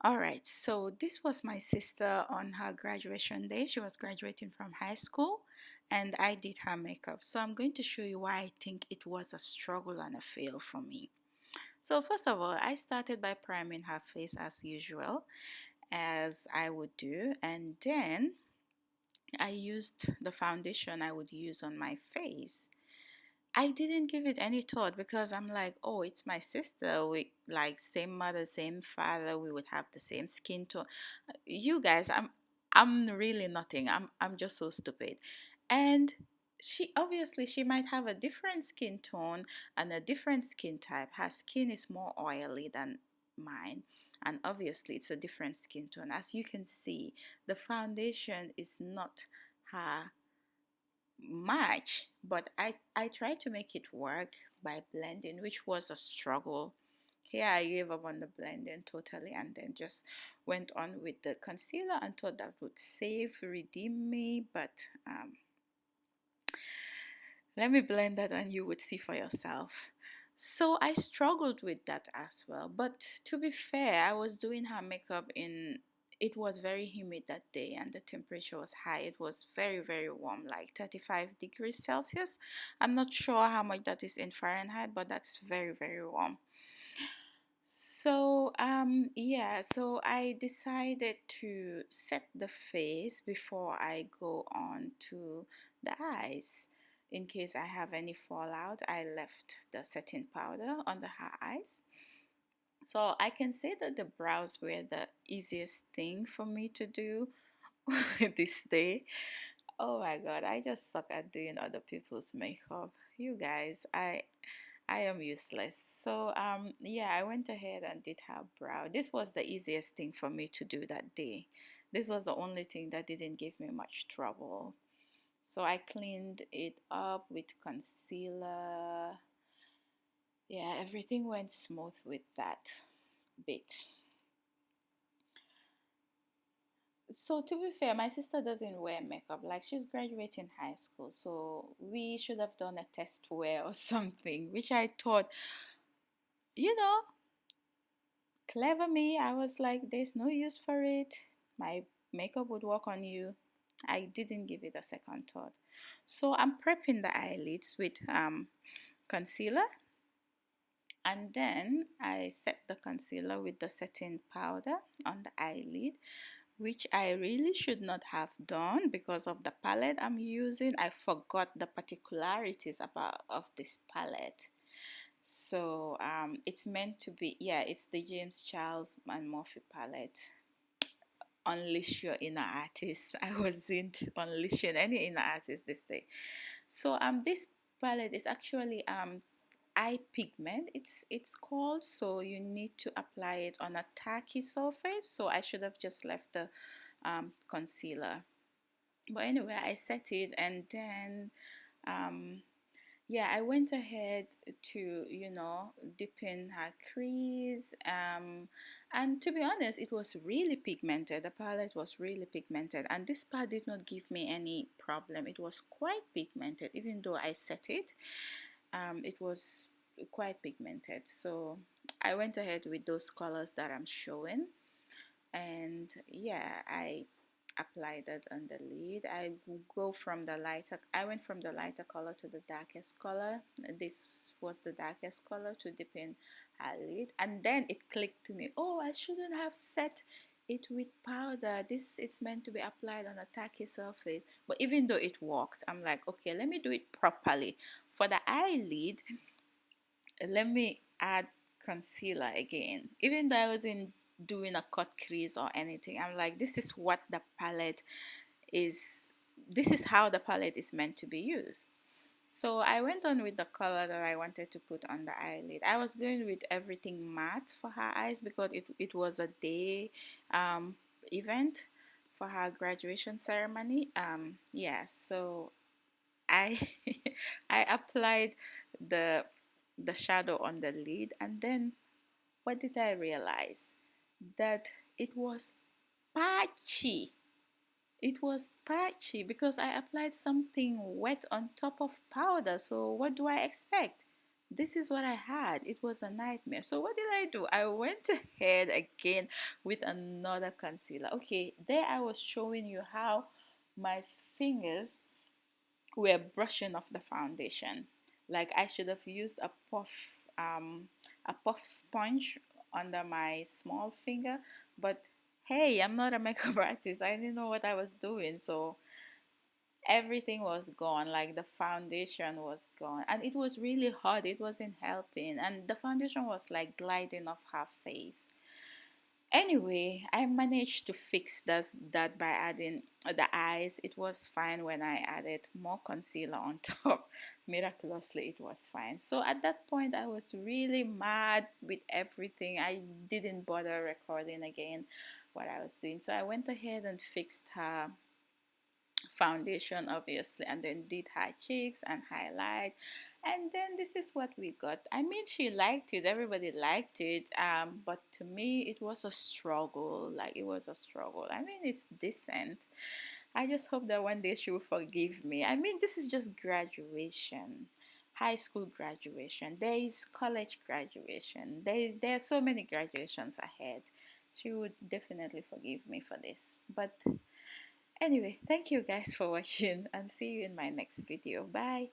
All right, so this was my sister on her graduation day. She was graduating from high school, and I did her makeup. So I'm going to show you why I think it was a struggle and a fail for me. So, first of all, I started by priming her face as usual, as I would do, and then I used the foundation I would use on my face. I didn't give it any thought because I'm like, oh, it's my sister. We like same mother, same father. We would have the same skin tone. You guys, I'm really nothing. I'm just so stupid. And she might have a different skin tone and a different skin type. Her skin is more oily than mine. And obviously it's a different skin tone. As you can see, the foundation is not her much, but I tried to make it work by blending, which was a struggle. Here I gave up on the blending totally and then just went on with the concealer and thought that would redeem me, but let me blend that and you would see for yourself. So I struggled with that as well. But to be fair, I was doing her makeup in it was very humid that day and the temperature was high. It was very, very warm, like 35 degrees Celsius. I'm not sure how much that is in Fahrenheit, but that's very, very warm. So I decided to set the face before I go on to the eyes. In case I have any fallout, I left the setting powder under her eyes. So I can say that the brows were the easiest thing for me to do this day. Oh my god, I just suck at doing other people's makeup. You guys, I am useless. So yeah, I went ahead and did her brow. This was the easiest thing for me to do that day. This was the only thing that didn't give me much trouble. So I cleaned it up with concealer. Yeah, everything went smooth with that bit. So to be fair, my sister doesn't wear makeup. Like she's graduating high school, so we should have done a test wear or something, which I thought, you know, clever me. I was like, there's no use for it. My makeup would work on you. I didn't give it a second thought. So I'm prepping the eyelids with concealer, and then I set the concealer with the setting powder on the eyelid, which I really should not have done because of the palette I'm using. I forgot the particularities about of this palette. So it's meant to be, yeah, it's the James Charles and Morphe palette. Unleash your inner artist. I wasn't unleashing any inner artist this day. So this palette is actually eye pigment. It's called. So you need to apply it on a tacky surface. So I should have just left the concealer. But anyway, I set it and then um, yeah, I went ahead to, dip in her crease. And to be honest, it was really pigmented. The palette was really pigmented. And this part did not give me any problem. It was quite pigmented, even though I set it. It was quite pigmented. So I went ahead with those colors that I'm showing. And yeah, I applied that on the lid. I went from the lighter color to the darkest color. This was the darkest color to dip in her lid, and then it clicked to me, oh, I shouldn't have set it with powder. This it's meant to be applied on a tacky surface. But even though it worked, I'm like, okay, let me do it properly. For the eyelid, let me add concealer again. Even though I wasn't doing a cut crease or anything, I'm like, this is what the palette is. This is how the palette is meant to be used. So I went on with the color that I wanted to put on the eyelid. I was going with everything matte for her eyes because it was a day event for her graduation ceremony. Yeah, so I I applied the the shadow on the lid, and then what did I realize? That it was patchy. It was patchy because I applied something wet on top of powder. So what do I expect? this is what I had. It was a nightmare. So what did I do? I went ahead again with another concealer. Okay, there I was showing you how my fingers were brushing off the foundation. Like I should have used um, a puff sponge under my small finger, but hey, I'm not a makeup artist. I didn't know what I was doing, so everything was gone. Like the foundation was gone, and it was really hard. It wasn't helping, and the foundation was like gliding off her face. Anyway, I managed to fix that by adding the eyes. It was fine when I added more concealer on top. Miraculously, it was fine. So at that point, I was really mad with everything. I didn't bother recording again what I was doing. So I went ahead and fixed her foundation obviously, and then did her cheeks and highlight, and then this is what we got. I mean, she liked it, everybody liked it, but to me it was a struggle. Like it was a struggle. I mean, it's decent. I just hope that one day she will forgive me. I mean, this is just graduation, high school graduation, there is college graduation, there are so many graduations ahead. She would definitely forgive me for this. But anyway, thank you guys for watching, and see you in my next video. Bye.